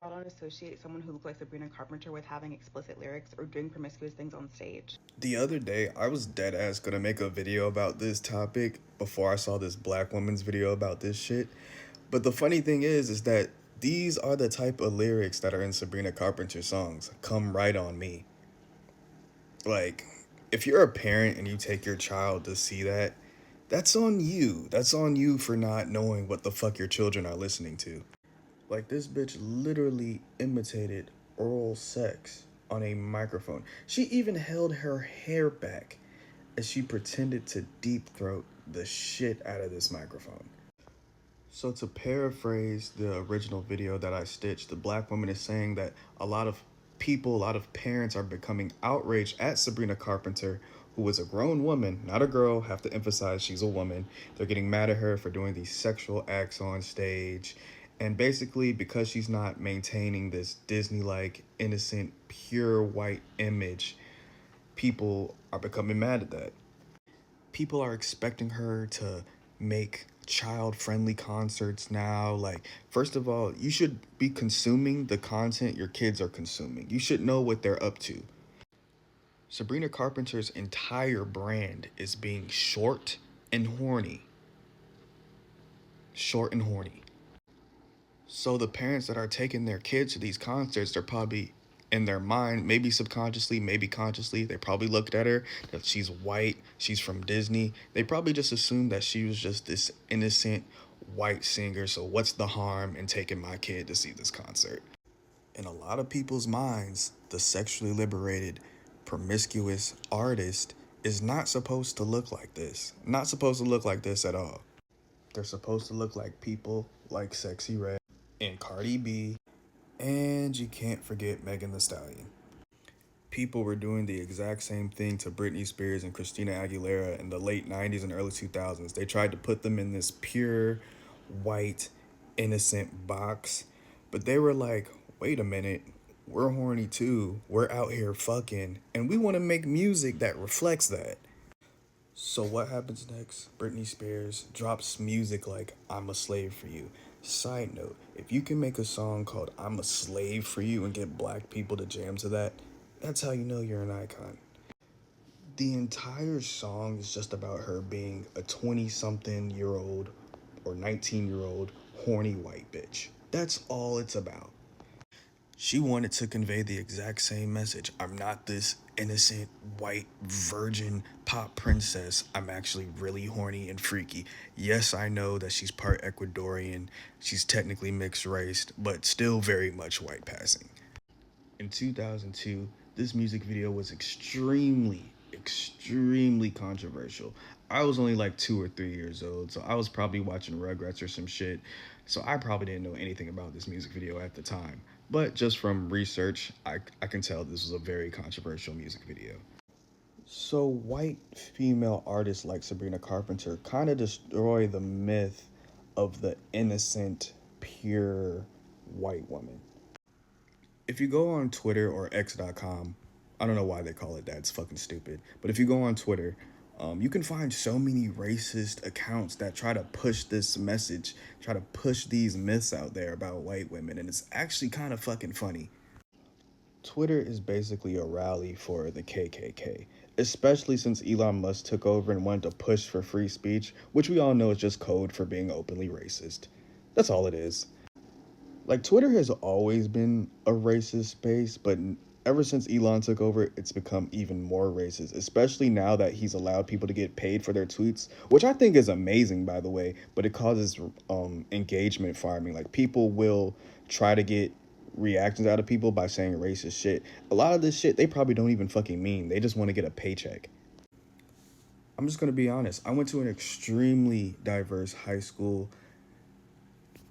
I don't associate someone who looks like Sabrina Carpenter with having explicit lyrics or doing promiscuous things on stage. The other day, I was dead ass gonna make a video about this topic before I saw this black woman's video about this shit. But the funny thing is that these are the type of lyrics that are in Sabrina Carpenter's songs. Come right on me. Like, if you're a parent and you take your child to see that, that's on you. That's on you for not knowing what the fuck your children are listening to. Like, this bitch literally imitated oral sex on a microphone. She even held her hair back as she pretended to deep throat the shit out of this microphone. So, to paraphrase the original video that I stitched, the black woman is saying that a lot of people, a lot of parents are becoming outraged at Sabrina Carpenter, who is a grown woman, not a girl. Have to emphasize she's a woman. They're getting mad at her for doing these sexual acts on stage. And basically, because she's not maintaining this Disney like, innocent, pure white image, people are becoming mad at that. People are expecting her to make child friendly concerts now. Like, first of all, you should be consuming the content your kids are consuming. You should know what they're up to. Sabrina Carpenter's entire brand is being short and horny. Short and horny. So the parents that are taking their kids to these concerts, they're probably in their mind, maybe subconsciously, maybe consciously, they probably looked at her that she's white, she's from Disney. They probably just assumed that she was just this innocent white singer. So what's the harm in taking my kid to see this concert? In a lot of people's minds, the sexually liberated, promiscuous artist is not supposed to look like this. Not supposed to look like this at all. They're supposed to look like people like Sexy Red and Cardi B, and you can't forget Megan Thee Stallion. People were doing the exact same thing to Britney Spears and Christina Aguilera in the late 90s and early 2000s. They tried to put them in this pure, white, innocent box, but they were like, wait a minute, we're horny too. We're out here fucking, and we want to make music that reflects that. So what happens next? Britney Spears drops music like I'm a slave for you. Side note, if you can make a song called I'm a slave for you and get black people to jam to that, that's how you know you're an icon. The entire song is just about her being a 20 something year old or 19-year old horny white bitch. That's all it's about. She wanted to convey the exact same message. I'm not this innocent, white, virgin pop princess. I'm actually really horny and freaky. Yes, I know that she's part Ecuadorian. She's technically mixed race, but still very much white passing. In 2002, this music video was extremely controversial. I was only like 2 or 3 years old, so I was probably watching Rugrats or some shit, so I probably didn't know anything about this music video at the time. But just from research, I can tell this was a very controversial music video. So, white female artists like Sabrina Carpenter kind of destroy the myth of the innocent, pure white woman. If you go on Twitter or X.com, I don't know why they call it that. It's fucking stupid. But if you go on Twitter, you can find so many racist accounts that try to push this message, try to push these myths out there about white women, and it's actually kind of fucking funny. Twitter is basically a rally for the KKK, especially since Elon Musk took over and wanted to push for free speech, which we all know is just code for being openly racist. That's all it is. Like, Twitter has always been a racist space, but ever since Elon took over, it's become even more racist, especially now that he's allowed people to get paid for their tweets, which I think is amazing, by the way, but it causes engagement farming. Like, people will try to get reactions out of people by saying racist shit. A lot of this shit they probably don't even fucking mean. They just want to get a paycheck. I'm just going to be honest. I went to an extremely diverse high school.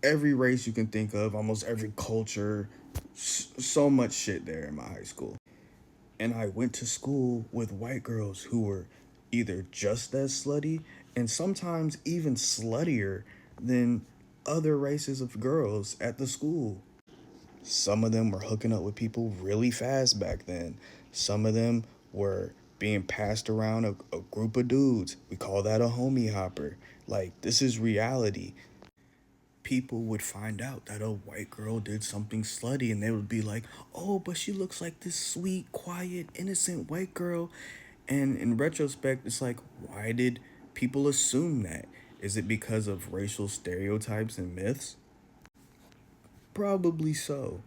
Every race you can think of, almost every culture, so much shit there in my high school. And I went to school with white girls who were either just as slutty and sometimes even sluttier than other races of girls at the school. Some of them were hooking up with people really fast back then. Some of them were being passed around a group of dudes. We call that a homie hopper. Like, this is reality. people would find out that a white girl did something slutty and they would be like, oh, but she looks like this sweet, quiet, innocent white girl. And in retrospect, it's like, why did people assume that? Is it because of racial stereotypes and myths? Probably so.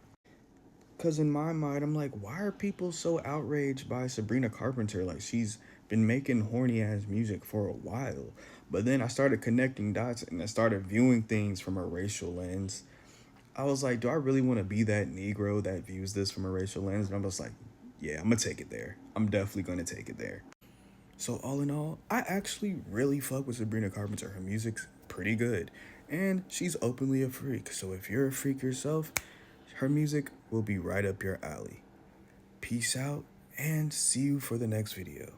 Because in my mind, I'm like, why are people so outraged by Sabrina Carpenter? Like, she's been making horny ass music for a while. But then I started connecting dots and I started viewing things from a racial lens. I was like, do I really want to be that Negro that views this from a racial lens? And I'm just like, yeah, I'm going to take it there. I'm definitely going to take it there. So, all in all, I actually really fuck with Sabrina Carpenter. Her music's pretty good. And she's openly a freak. So, if you're a freak yourself, her music will be right up your alley. Peace out and see you for the next video.